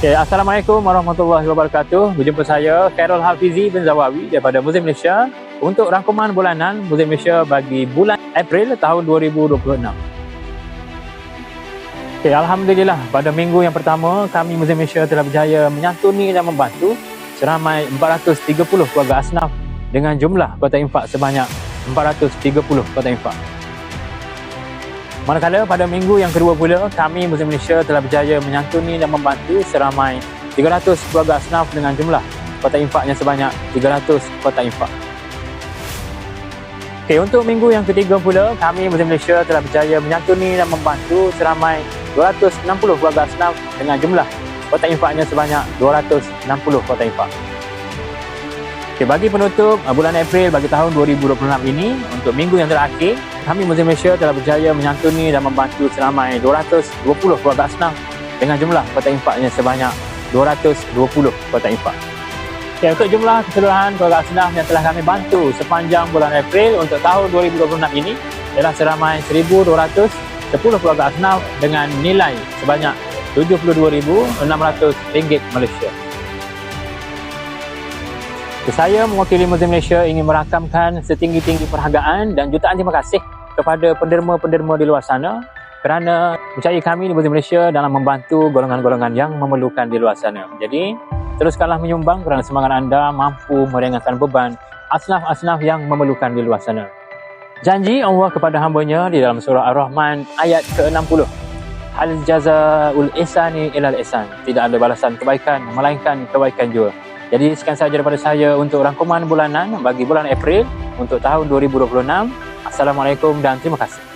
Okay, Assalamualaikum warahmatullahi wabarakatuh. Berjumpa saya Khairul Hafizi bin Zawawi daripada Museum Malaysia untuk rangkuman bulanan Museum Malaysia bagi bulan April tahun 2026. Okay, Alhamdulillah, pada minggu yang pertama kami Museum Malaysia telah berjaya menyantuni dan membantu seramai 430 keluarga asnaf dengan jumlah kota infak sebanyak 430 kota infak. Manakala pada minggu yang kedua pula, kami Museum Malaysia telah berjaya menyantuni dan membantu seramai 300 keluarga asnaf dengan jumlah kota infaknya sebanyak 300 kota infak. Okey, untuk minggu yang ketiga pula, kami Museum Malaysia telah berjaya menyantuni dan membantu seramai 260 keluarga asnaf dengan jumlah kota infaknya sebanyak 260 kota infak. Okay, bagi penutup bulan April bagi tahun 2026 ini, untuk minggu yang terakhir, kami Museum Malaysia telah berjaya menyantuni dan membantu seramai 220 keluarga asnaf dengan jumlah kota infaknya sebanyak 220 kota infak. Okay, untuk jumlah keseluruhan keluarga asnaf yang telah kami bantu sepanjang bulan April untuk tahun 2026 ini ialah seramai 1,210 keluarga asnaf dengan nilai sebanyak RM72,600 Malaysia. Saya mewakili Museum Malaysia ingin merakamkan setinggi-tinggi penghargaan dan jutaan terima kasih kepada penderma-penderma di luar sana kerana percayai kami di Museum Malaysia dalam membantu golongan-golongan yang memerlukan di luar sana. Jadi, teruskanlah menyumbang kerana semangat anda mampu meringankan beban asnaf-asnaf yang memerlukan di luar sana. Janji Allah kepada hamba-Nya di dalam surah Ar-Rahman ayat ke-60. Hal jazaa'ul ihsani ilal ihsan. Tidak ada balasan kebaikan melainkan kebaikan jua. Jadi sekian sahaja daripada saya untuk rangkuman bulanan bagi bulan April untuk tahun 2026. Assalamualaikum dan terima kasih.